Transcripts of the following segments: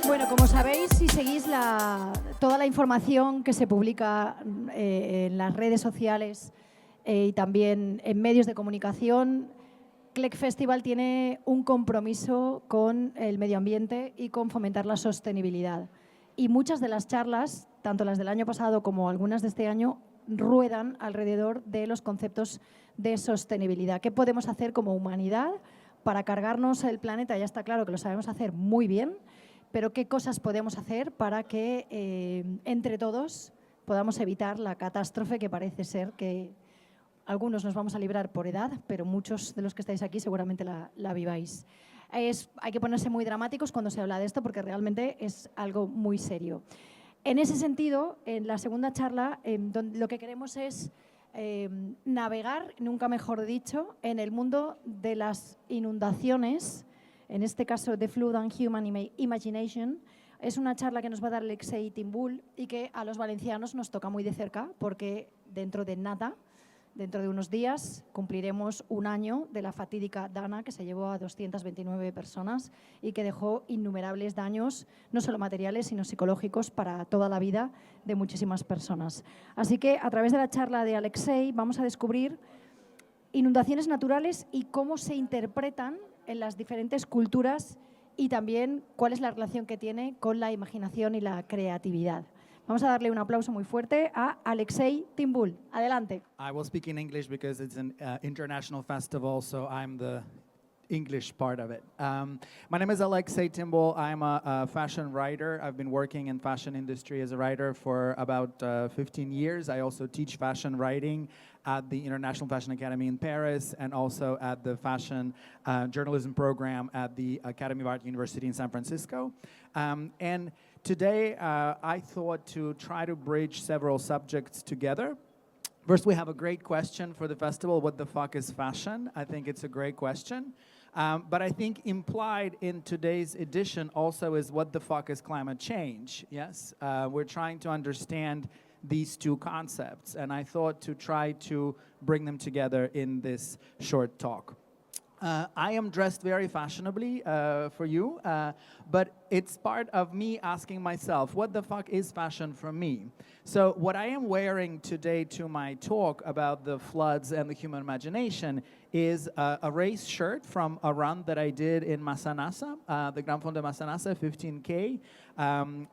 Bueno, como sabéis, si seguís toda la información que se publica en las redes sociales y también en medios de comunicación, Clec Festival tiene un compromiso con el medio ambiente y con fomentar la sostenibilidad. Y muchas de las charlas, tanto las del año pasado como algunas de este año, ruedan alrededor de los conceptos de sostenibilidad. ¿Qué podemos hacer como humanidad para cargarnos el planeta? Ya está claro que lo sabemos hacer muy bien, pero ¿qué cosas podemos hacer para que entre todos podamos evitar la catástrofe que parece ser que algunos nos vamos a librar por edad, pero muchos de los que estáis aquí seguramente la viváis? Hay que ponerse muy dramáticos cuando se habla de esto porque realmente es algo muy serio. En ese sentido, en la segunda charla, lo que queremos es navegar, nunca mejor dicho, en el mundo de las inundaciones, en este caso de Flood and Human Imagination. Es una charla que nos va a dar Alexey y Timbul y que a los valencianos nos toca muy de cerca porque dentro de nada, dentro de unos días, cumpliremos un año de la fatídica Dana que se llevó a 229 personas y que dejó innumerables daños, no solo materiales, sino psicológicos para toda la vida de muchísimas personas. Así que a través de la charla de Alexey vamos a descubrir inundaciones naturales y cómo se interpretan en las diferentes culturas y también cuál es la relación que tiene con la imaginación y la creatividad. Vamos a darle un aplauso muy fuerte a Alexey Timbul. Adelante. I will speak in English because it's an international festival, so I'm the English part of it. My name is Alexey Timbul. I'm a fashion writer. I've been working in fashion industry as a writer for about 15 years. I also teach fashion writing at the International Fashion Academy in Paris and also at the fashion journalism program at the Academy of Art University in San Francisco. And today I thought to try to bridge several subjects together. First, we have a great question for the festival. What the fuck is fashion? I think it's a great question. But I think implied in today's edition also is what the fuck is climate change? Yes, we're trying to understand these two concepts, and I thought to try to bring them together in this short talk. I am dressed very fashionably for you, but it's part of me asking myself, what the fuck is fashion for me? So what I am wearing today to my talk about the floods and the human imagination is a race shirt from a run that I did in Massanassa, the Gran Fondo de Massanassa, 15K,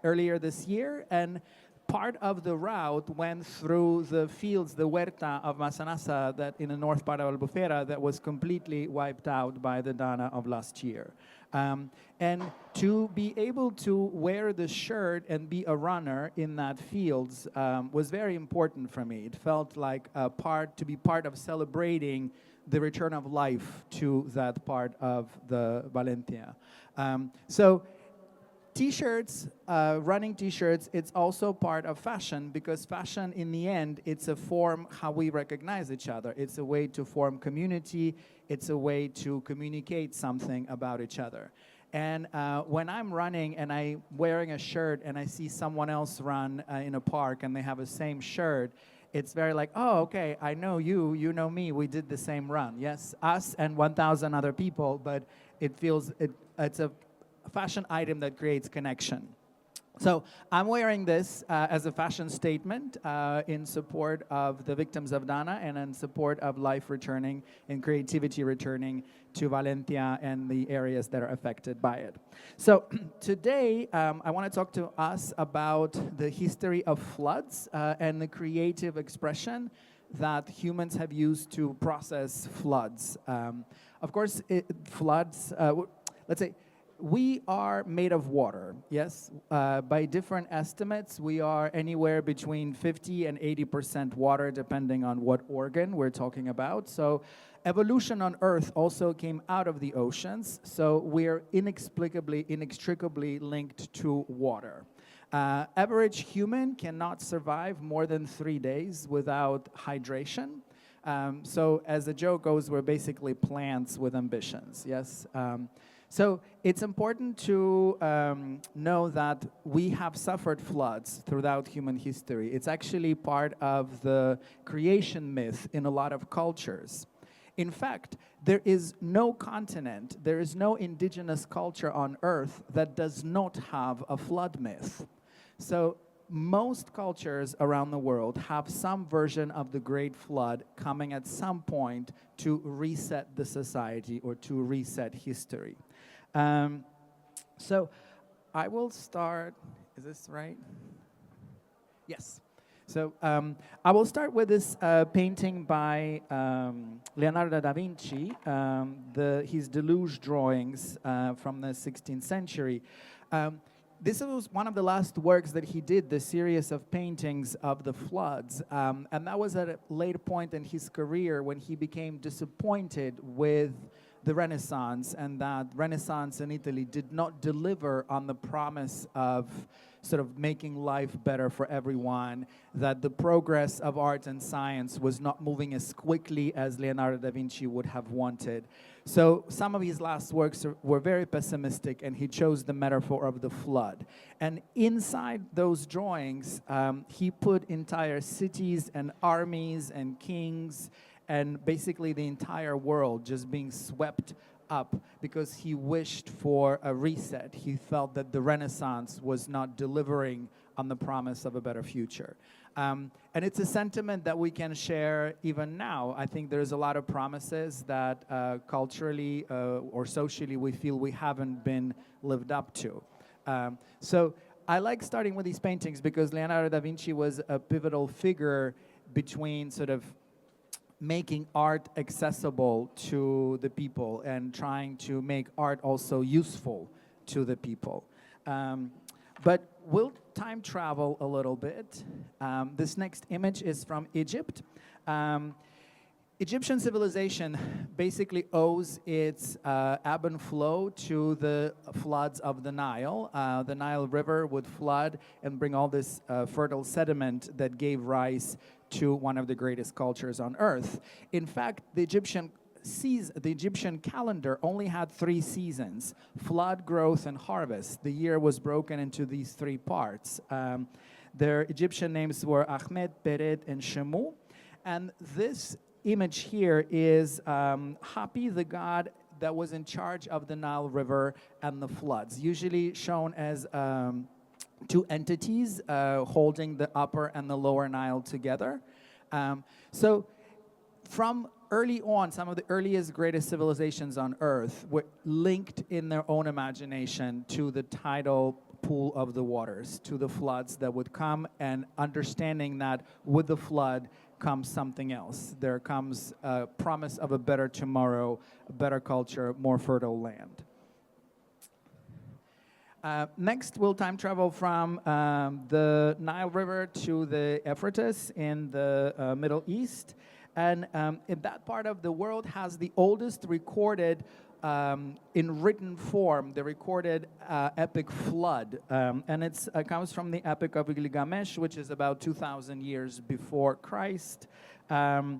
earlier this year. And part of the route went through the fields, the huerta of Massanassa, that in the north part of Albufera, that was completely wiped out by the Dana of last year. And to be able to wear the shirt and be a runner in that fields was very important for me. It felt like to be part of celebrating the return of life to that part of the Valencia. So T-shirts, running T-shirts, it's also part of fashion because fashion, in the end, it's a form how we recognize each other. It's a way to form community. It's a way to communicate something about each other. And when I'm running and I'm wearing a shirt and I see someone else run in a park and they have the same shirt, it's very like, oh, okay, I know you, you know me, we did the same run. Yes, us and 1,000 other people, but it's a fashion item that creates connection. So I'm wearing this as a fashion statement in support of the victims of Dana and in support of life returning and creativity returning to Valencia and the areas that are affected by it. So today I want to talk to us about the history of floods and the creative expression that humans have used to process floods. Of course, floods, let's say, we are made of water, yes? By different estimates, we are anywhere between 50 and 80% water, depending on what organ we're talking about. So evolution on Earth also came out of the oceans, so we're inextricably linked to water. Average human cannot survive more than 3 days without hydration. So as the joke goes, we're basically plants with ambitions, yes? So it's important to know that we have suffered floods throughout human history. It's actually part of the creation myth in a lot of cultures. In fact, there is no continent, there is no indigenous culture on Earth that does not have a flood myth. So most cultures around the world have some version of the Great Flood coming at some point to reset the society or to reset history. So I will start, is this right? Yes. So I will start with this painting by Leonardo da Vinci, his Deluge drawings from the 16th century. This was one of the last works that he did, the series of paintings of the floods. And that was at a later point in his career when he became disappointed with the Renaissance, and that Renaissance in Italy did not deliver on the promise of sort of making life better for everyone, that the progress of art and science was not moving as quickly as Leonardo da Vinci would have wanted. So some of his last works were very pessimistic, and he chose the metaphor of the flood. And inside those drawings, he put entire cities and armies and kings and basically the entire world just being swept up because he wished for a reset. He felt that the Renaissance was not delivering on the promise of a better future. And it's a sentiment that we can share even now. I think there's a lot of promises that culturally or socially we feel we haven't been lived up to. So I like starting with these paintings because Leonardo da Vinci was a pivotal figure between sort of making art accessible to the people and trying to make art also useful to the people. But we'll time travel a little bit. This next image is from Egypt. Egyptian civilization basically owes its ebb and flow to the floods of the Nile. The Nile River would flood and bring all this fertile sediment that gave rise to one of the greatest cultures on Earth. In fact, the Egyptian calendar only had 3 seasons: flood, growth, and harvest. The year was broken into these 3 parts. Their Egyptian names were Ahmed, Peret, and Shemu. And this image here is Hapi, the god that was in charge of the Nile River and the floods, usually shown as 2 entities holding the upper and the lower Nile together. So from early on, some of the earliest, greatest civilizations on Earth were linked in their own imagination to the tidal pool of the waters, to the floods that would come, and understanding that with the flood comes something else. There comes a promise of a better tomorrow, a better culture, more fertile land. Next, we'll time travel from the Nile River to the Euphrates in the Middle East. And in that part of the world has the oldest recorded, in written form, the recorded epic flood. And it comes from the Epic of Gilgamesh, which is about 2,000 years before Christ. And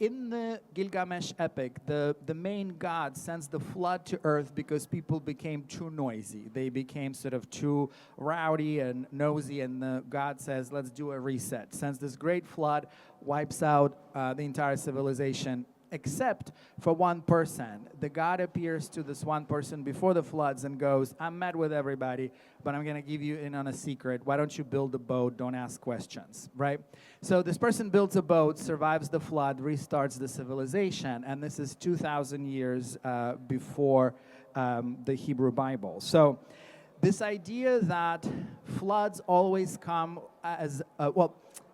in the Gilgamesh epic, the main god sends the flood to Earth because people became too noisy. They became sort of too rowdy and nosy, and the god says, let's do a reset. Sends this great flood, wipes out the entire civilization, except for one person. The god appears to this one person before the floods and goes, I'm mad with everybody, but I'm going to give you in on a secret. Why don't you build a boat? Don't ask questions, right? So this person builds a boat, survives the flood, restarts the civilization, and this is 2,000 years before the Hebrew Bible. So this idea that floods always come as,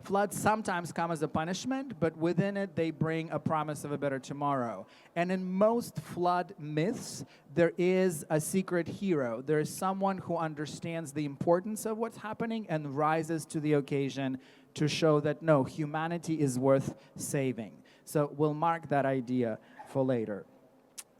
floods sometimes come as a punishment, but within it they bring a promise of a better tomorrow. And in most flood myths, there is a secret hero. There is someone who understands the importance of what's happening and rises to the occasion to show that, no, humanity is worth saving. So we'll mark that idea for later.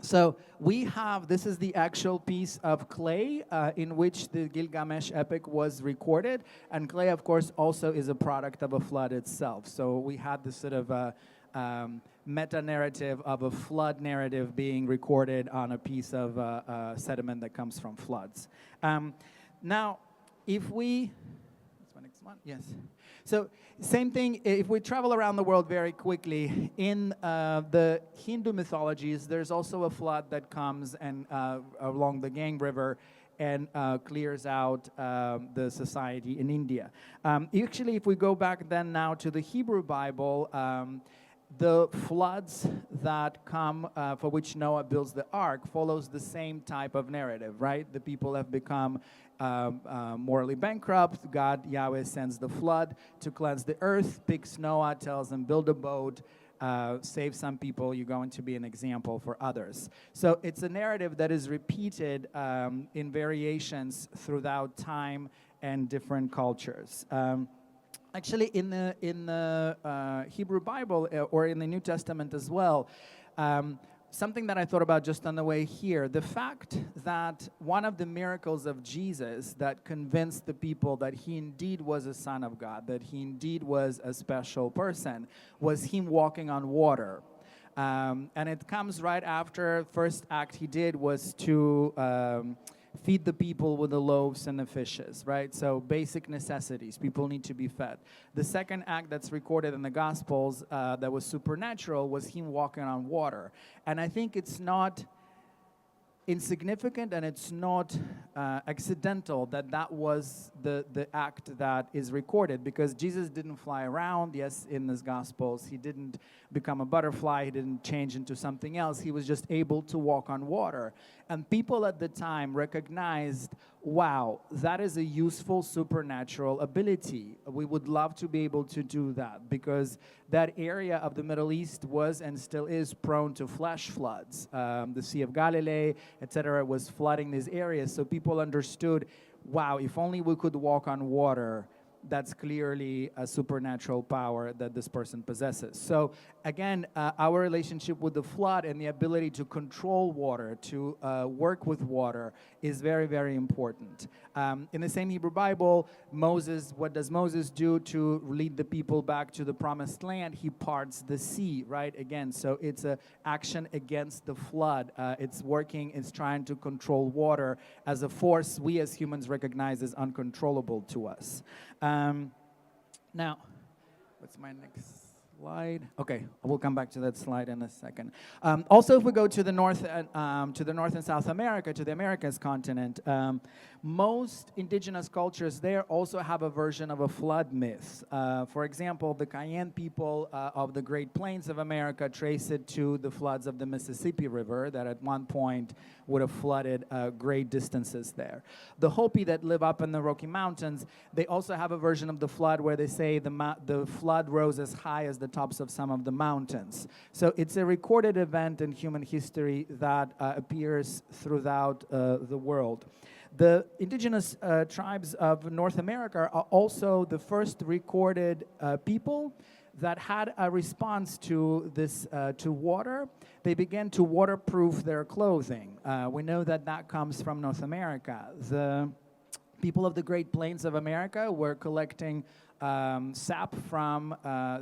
So we have, this is the actual piece of clay in which the Gilgamesh epic was recorded. And clay, of course, also is a product of a flood itself. So we had this sort of meta-narrative of a flood narrative being recorded on a piece of sediment that comes from floods. Now, if we... That's my next one, yes. So, same thing, if we travel around the world very quickly, in the Hindu mythologies, there's also a flood that comes and along the Gang River and clears out the society in India. Actually, if we go back then now to the Hebrew Bible, the floods that come, for which Noah builds the ark, follows the same type of narrative, right? The people have become morally bankrupt. God, Yahweh, sends the flood to cleanse the earth, picks Noah, tells him, build a boat, save some people, you're going to be an example for others. So it's a narrative that is repeated in variations throughout time and different cultures. Actually, in the Hebrew Bible or in the New Testament as well, something that I thought about just on the way here, the fact that one of the miracles of Jesus that convinced the people that he indeed was a son of God, that he indeed was a special person, was him walking on water. And it comes right after first act he did was to feed the people with the loaves and the fishes, right? So basic necessities. People need to be fed. The second act that's recorded in the Gospels that was supernatural was him walking on water. And I think it's not insignificant and it's not accidental that that was the act that is recorded, because Jesus didn't fly around. Yes, in his Gospels, he didn't become a butterfly. He didn't change into something else. He was just able to walk on water. And people at the time recognized, wow, that is a useful supernatural ability. We would love to be able to do that, because that area of the Middle East was and still is prone to flash floods. The Sea of Galilee, etc., was flooding these areas. So people understood, wow, if only we could walk on water, that's clearly a supernatural power that this person possesses. So again, our relationship with the flood and the ability to control water, to work with water, is very, very important. In the same Hebrew Bible, Moses, what does Moses do to lead the people back to the promised land? He parts the sea, right? Again, so it's an action against the flood. It's working, it's trying to control water as a force we as humans recognize as uncontrollable to us. Now, what's my next slide? Okay, we'll come back to that slide in a second. Also, if we go to the north and South America, to the Americas continent, most indigenous cultures there also have a version of a flood myth. For example, the Cayenne people of the Great Plains of America trace it to the floods of the Mississippi River that at one point would have flooded great distances there. The Hopi that live up in the Rocky Mountains, they also have a version of the flood where they say the flood rose as high as the tops of some of the mountains. So it's a recorded event in human history that appears throughout the world. The indigenous tribes of North America are also the first recorded people that had a response to this, to water. They began to waterproof their clothing. We know that that comes from North America. The people of the Great Plains of America were collecting sap from,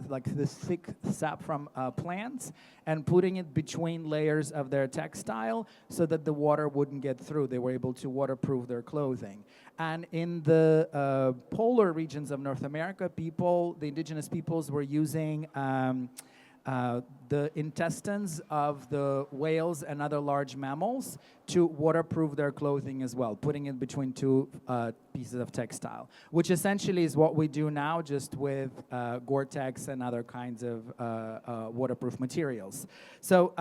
like this thick sap from plants, and putting it between layers of their textile so that the water wouldn't get through. They were able to waterproof their clothing. And in the polar regions of North America, the indigenous peoples were using the intestines of the whales and other large mammals to waterproof their clothing as well, putting it between two pieces of textile, which essentially is what we do now, just with Gore-Tex and other kinds of waterproof materials. So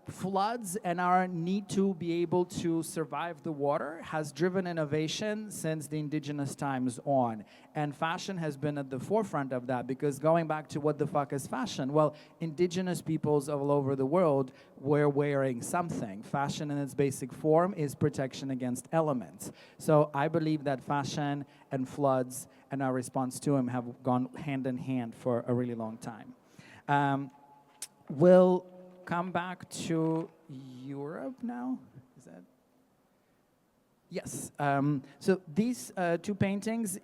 floods and our need to be able to survive the water has driven innovation since the indigenous times on. And fashion has been at the forefront of that, because going back to what the fuck is fashion? Well, indigenous peoples all over the world were wearing something. Fashion in its basic form is protection against elements. So I believe that fashion and floods and our response to them have gone hand in hand for a really long time. We'll come back to Europe now. Is that? Yes. So these two paintings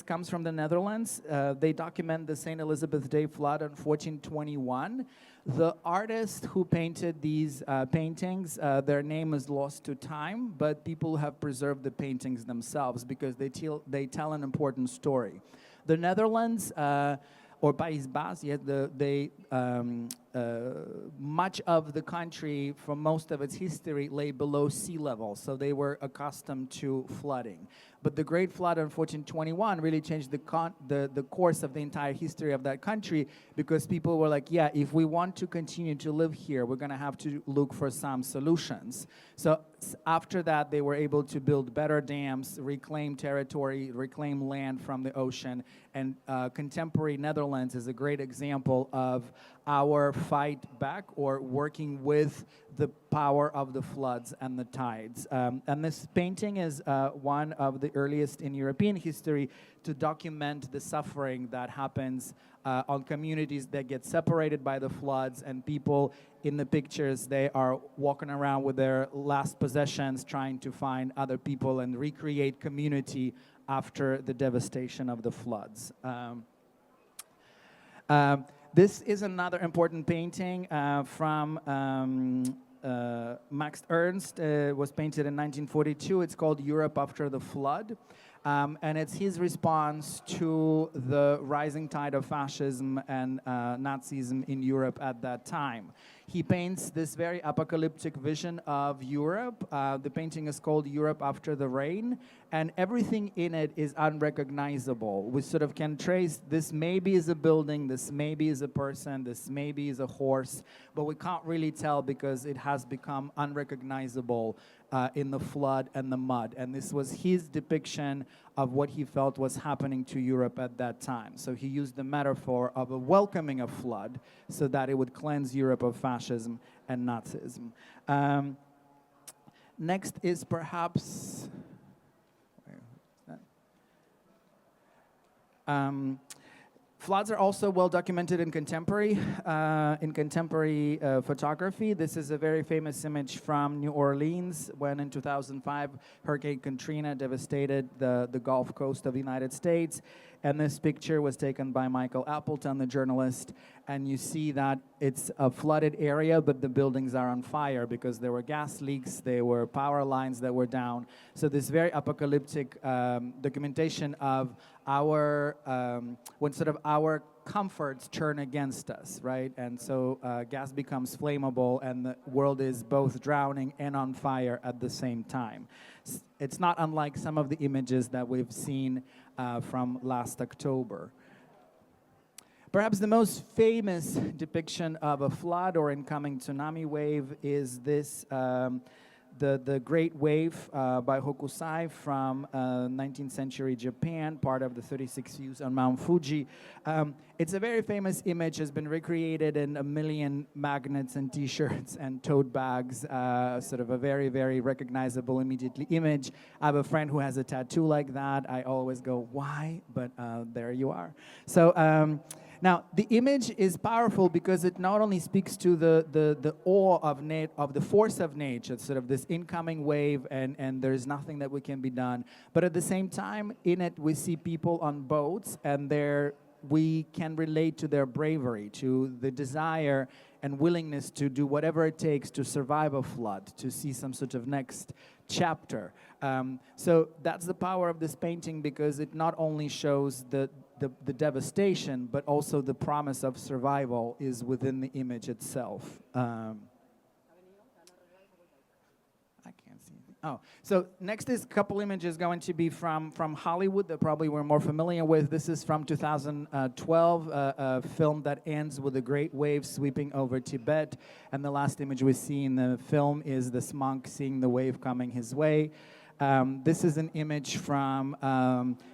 comes from the Netherlands. They document the St. Elizabeth Day flood in 1421. The artist who painted these paintings, their name is lost to time, but people have preserved the paintings themselves because they tell an important story. The Netherlands, or País Basque, much of the country, for most of its history, lay below sea level, so they were accustomed to flooding. But the Great Flood in 1421 really changed the course of the entire history of that country, because people were like, yeah, if we want to continue to live here, we're going to have to look for some solutions. So after that, they were able to build better dams, reclaim territory, reclaim land from the ocean, and contemporary Netherlands is a great example of our fight back or working with the power of the floods and the tides. And this painting is one of the earliest in European history to document the suffering that happens on communities that get separated by the floods, and people in the pictures, they are walking around with their last possessions trying to find other people and recreate community after the devastation of the floods. This is another important painting from Max Ernst. It was painted in 1942. It's called Europe After the Flood. And it's his response to the rising tide of fascism and Nazism in Europe at that time. He paints this very apocalyptic vision of Europe. The painting is called Europe After the Rain, and everything in it is unrecognizable. We sort of can trace this maybe is a building, this maybe is a person, this maybe is a horse, but we can't really tell because it has become unrecognizable in the flood and the mud. And this was his depiction of what he felt was happening to Europe at that time. So he used the metaphor of a welcoming of flood so that it would cleanse Europe of fascism and Nazism. Next is perhaps... where is that? Floods are also well documented in contemporary photography. This is a very famous image from New Orleans when in 2005 Hurricane Katrina devastated the Gulf Coast of the United States. And this picture was taken by Michael Appleton, the journalist. And you see that it's a flooded area, but the buildings are on fire because there were gas leaks, there were power lines that were down. So this very apocalyptic documentation of our, when sort of our comforts turn against us, right? And so gas becomes flammable and the world is both drowning and on fire at the same time. It's not unlike some of the images that we've seen from last October. Perhaps the most famous depiction of a flood or incoming tsunami wave is this, the Great Wave by Hokusai from 19th century Japan, part of the 36 views on Mount Fuji. It's a very famous image, has been recreated in a million magnets and t-shirts and tote bags, sort of a very, very recognizable immediately image. I have a friend who has a tattoo like that. I always go, why? But there you are. So, now, the image is powerful because it not only speaks to the awe of the force of nature, sort of this incoming wave, and there's nothing that we can be done. But at the same time, in it, we see people on boats, and we can relate to their bravery, to the desire and willingness to do whatever it takes to survive a flood, to see some sort of next chapter. So that's the power of this painting, because it not only shows the devastation, but also the promise of survival is within the image itself. I can't see anything. Oh, so next is a couple images going to be from Hollywood that probably we're more familiar with. This is from 2012, a film that ends with a great wave sweeping over Tibet. And the last image we see in the film is this monk seeing the wave coming his way. This is an image from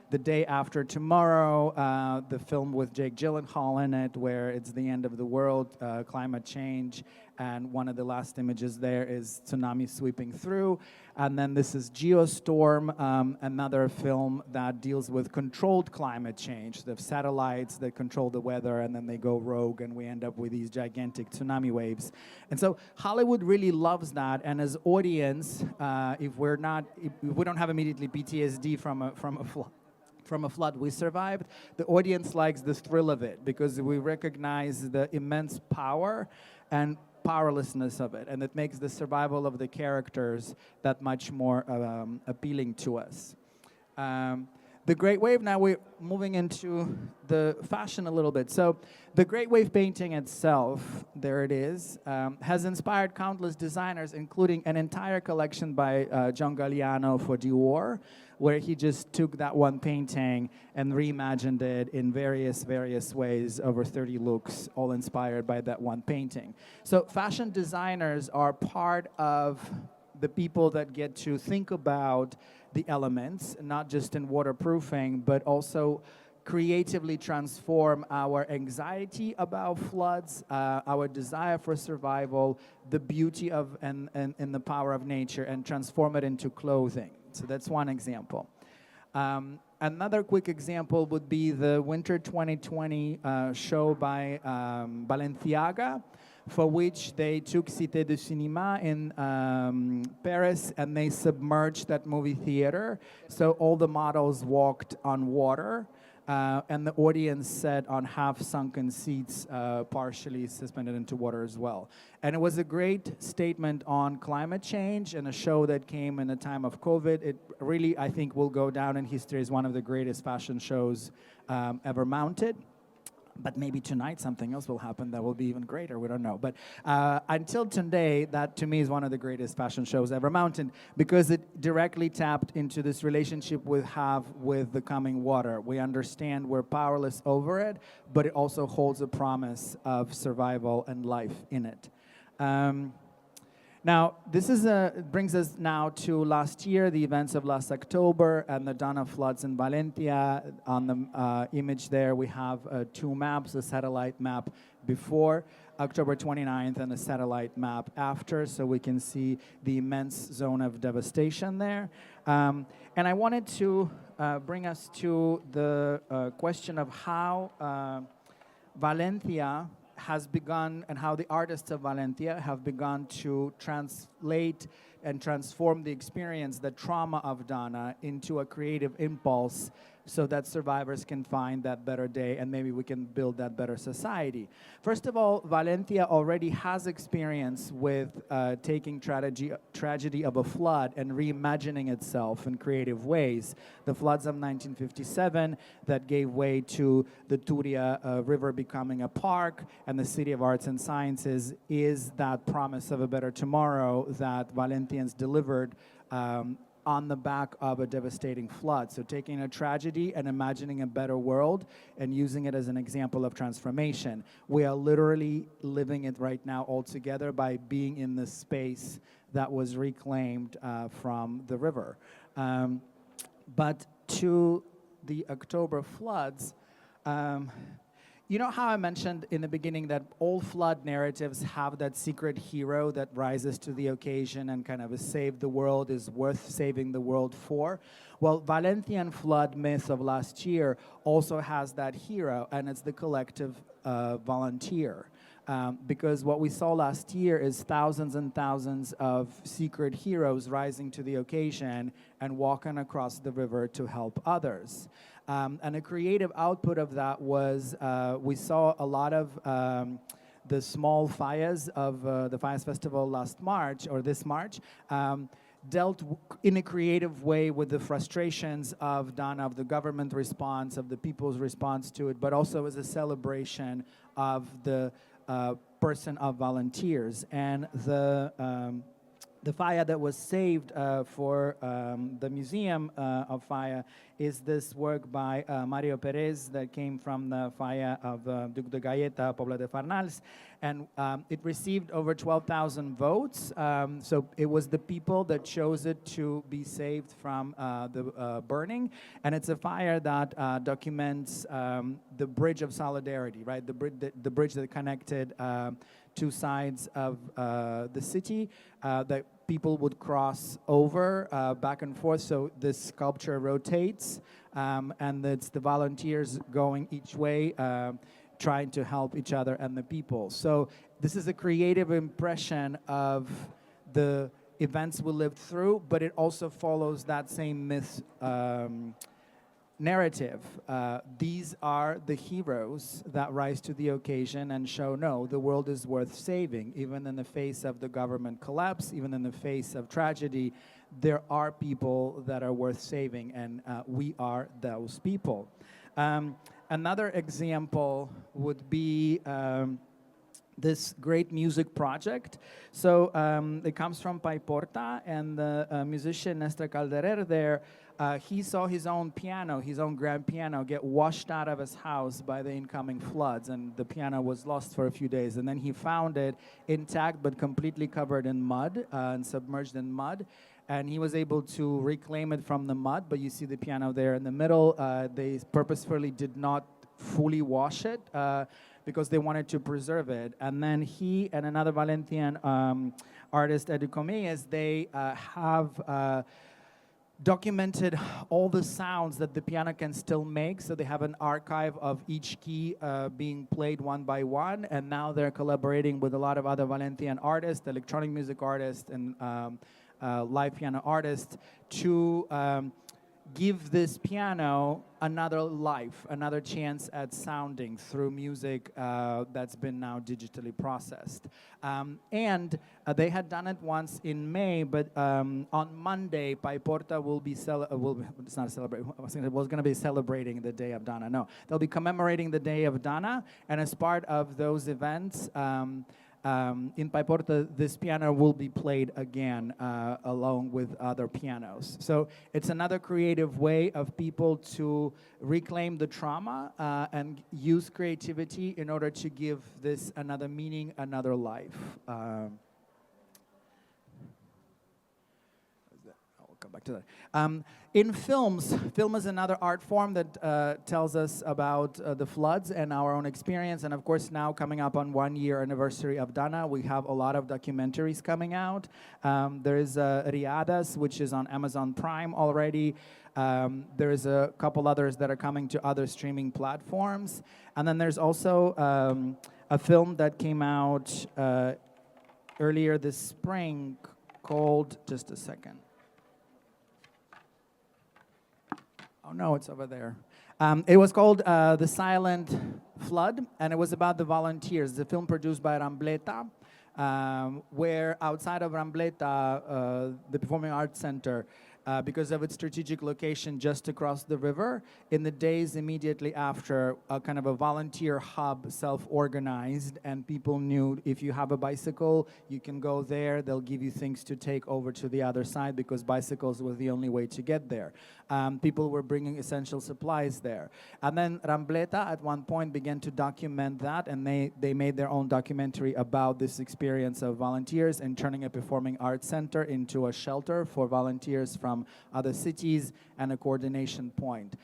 The Day After Tomorrow, the film with Jake Gyllenhaal in it, where it's the end of the world, climate change, and one of the last images there is tsunami sweeping through. And then this is Geostorm, another film that deals with controlled climate change. They have satellites that control the weather, and then they go rogue, and we end up with these gigantic tsunami waves. And so Hollywood really loves that. And as audience, if we don't have immediately PTSD from a flood we survived, the audience likes the thrill of it because we recognize the immense power and powerlessness of it, and it makes the survival of the characters that much more appealing to us. The Great Wave, now we're moving into the fashion a little bit. So the Great Wave painting itself, there it is, has inspired countless designers, including an entire collection by John Galliano for Dior, where he just took that one painting and reimagined it in various ways, over 30 looks, all inspired by that one painting. So fashion designers are part of the people that get to think about the elements, not just in waterproofing, but also creatively transform our anxiety about floods, our desire for survival, the beauty of and the power of nature, and transform it into clothing. So that's one example. Another quick example would be the Winter 2020 show by Balenciaga, for which they took Cité du Cinéma in Paris and they submerged that movie theater. So all the models walked on water. And the audience sat on half-sunken seats, partially suspended into water as well. And it was a great statement on climate change and a show that came in a time of COVID. It really, I think, will go down in history as one of the greatest fashion shows ever mounted. But maybe tonight something else will happen that will be even greater. We don't know. But until today, that to me is one of the greatest fashion shows ever mounted because it directly tapped into this relationship we have with the coming water. We understand we're powerless over it, but it also holds a promise of survival and life in it. Now, this is brings us now to last year, the events of last October, and the dawn of floods in Valencia. On the image there, we have two maps, a satellite map before October 29th and a satellite map after, so we can see the immense zone of devastation there. And I wanted to bring us to the question of how Valencia has begun, and how the artists of Valencia have begun to translate and transform the experience, the trauma of Dana, into a creative impulse so that survivors can find that better day and maybe we can build that better society. First of all, Valencia already has experience with taking tragedy of a flood and reimagining itself in creative ways. The floods of 1957 that gave way to the Turia River becoming a park and the City of Arts and Sciences is that promise of a better tomorrow that Valencians delivered on the back of a devastating flood. So taking a tragedy and imagining a better world and using it as an example of transformation. We are literally living it right now all together by being in this space that was reclaimed from the river. But to the October floods, you know how I mentioned in the beginning that all flood narratives have that secret hero that rises to the occasion and kind of a save the world is worth saving the world for? Well, Valencian flood myth of last year also has that hero, and it's the collective volunteer. Because what we saw last year is thousands and thousands of secret heroes rising to the occasion and walking across the river to help others. And a creative output of that was we saw a lot of the small fires of the Fires Festival last March, or this March, dealt in a creative way with the frustrations of Dana, of the government response, of the people's response to it, but also as a celebration of the person of volunteers. And the The fire that was saved for the Museum of Fire is this work by Mario Perez that came from the fire of Duc de Gaeta, Pobla de Farnals, and it received over 12,000 votes. So it was the people that chose it to be saved from the burning, and it's a fire that documents the bridge of solidarity, right? The bridge that connected two sides of the city that people would cross over back and forth. So this sculpture rotates, and it's the volunteers going each way, trying to help each other and the people. So this is a creative impression of the events we lived through, but it also follows that same myth narrative. These are the heroes that rise to the occasion and show, no, the world is worth saving. Even in the face of the government collapse, even in the face of tragedy, there are people that are worth saving, and we are those people. Another example would be this great music project. So it comes from Paiporta, and the musician Nestor Calderer there, he saw his own piano, his own grand piano, get washed out of his house by the incoming floods, and the piano was lost for a few days. And then he found it intact but completely covered in mud and submerged in mud. And he was able to reclaim it from the mud, but you see the piano there in the middle. They purposefully did not fully wash it because they wanted to preserve it. And then he and another Valencian artist, Edu Comillas, they have documented all the sounds that the piano can still make. So they have an archive of each key being played one by one, and now they're collaborating with a lot of other Valencian artists, electronic music artists, and live piano artists to give this piano another life, another chance at sounding through music that's been now digitally processed. And they had done it once in May, but on Monday, Paiporta will be it's not celebrating. I was thinking it was going to be celebrating the Day of Dana. No, they'll be commemorating the Day of Dana, and as part of those events, in Paiporta, this piano will be played again along with other pianos. So it's another creative way of people to reclaim the trauma and use creativity in order to give this another meaning, another life. I'll come back to that. In films, film is another art form that tells us about the floods and our own experience. And of course, now coming up on 1 year anniversary of Dana, we have a lot of documentaries coming out. There is Riadas, which is on Amazon Prime already. There is a couple others that are coming to other streaming platforms. And then there's also a film that came out earlier this spring called, just a second. Oh, no, it's over there. It was called The Silent Flood, and it was about the volunteers. The film produced by Rambleta, where outside of Rambleta, the Performing Arts Center, because of its strategic location just across the river, in the days immediately after, a kind of a volunteer hub self-organized, and people knew if you have a bicycle, you can go there, they'll give you things to take over to the other side because bicycles were the only way to get there. People were bringing essential supplies there. And then Rambleta at one point began to document that, and they made their own documentary about this experience of volunteers and turning a performing arts center into a shelter for volunteers from other cities and a coordination point.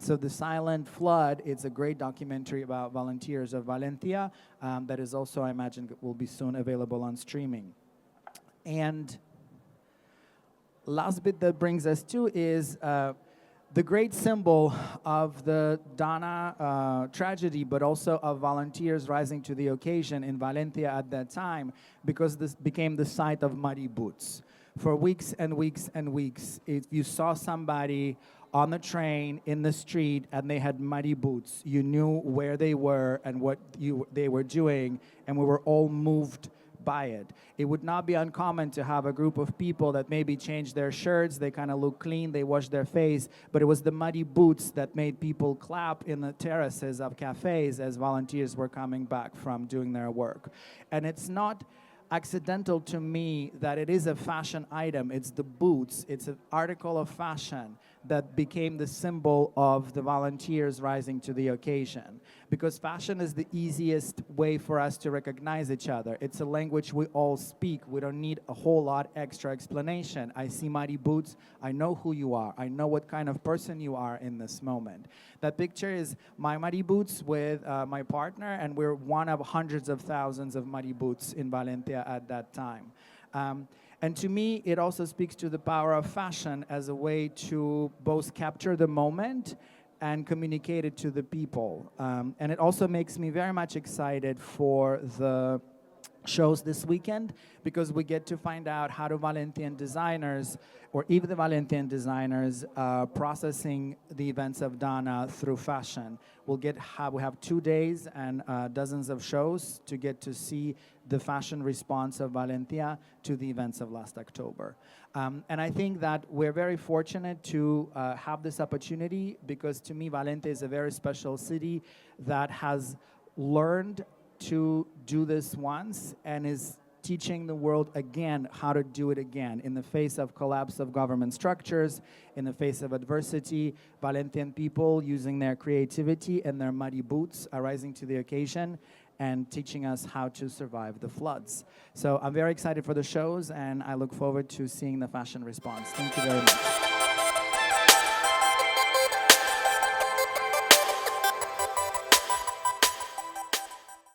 So The Silent Flood, it's a great documentary about volunteers of Valencia that is also, I imagine, will be soon available on streaming. And last bit that brings us to is the great symbol of the Dana tragedy, but also of volunteers rising to the occasion in Valencia at that time, because this became the site of muddy boots. For weeks and weeks and weeks, if you saw somebody on the train, in the street, and they had muddy boots, you knew where they were and what they were doing, and we were all moved by it. It would not be uncommon to have a group of people that maybe changed their shirts, they kind of look clean, they wash their face, but it was the muddy boots that made people clap in the terraces of cafes as volunteers were coming back from doing their work. And it's not accidental to me that it is a fashion item. It's the boots. It's an article of fashion that became the symbol of the volunteers rising to the occasion. Because fashion is the easiest way for us to recognize each other. It's a language we all speak. We don't need a whole lot extra explanation. I see muddy boots. I know who you are. I know what kind of person you are in this moment. That picture is my muddy boots with my partner, and we're one of hundreds of thousands of muddy boots in Valencia at that time. And to me, it also speaks to the power of fashion as a way to both capture the moment and communicate it to the people. And it also makes me very much excited for the shows this weekend, because we get to find out how do Valencian designers, or even the Valencian designers, processing the events of Dana through fashion. We have 2 days and dozens of shows to get to see the fashion response of Valencia to the events of last October. And I think that we're very fortunate to have this opportunity, because to me, Valencia is a very special city that has learned to do this once and is teaching the world again how to do it again. In the face of collapse of government structures, in the face of adversity, Valencian people using their creativity and their muddy boots are rising to the occasion and teaching us how to survive the floods. So I'm very excited for the shows, and I look forward to seeing the fashion response. Thank you very much.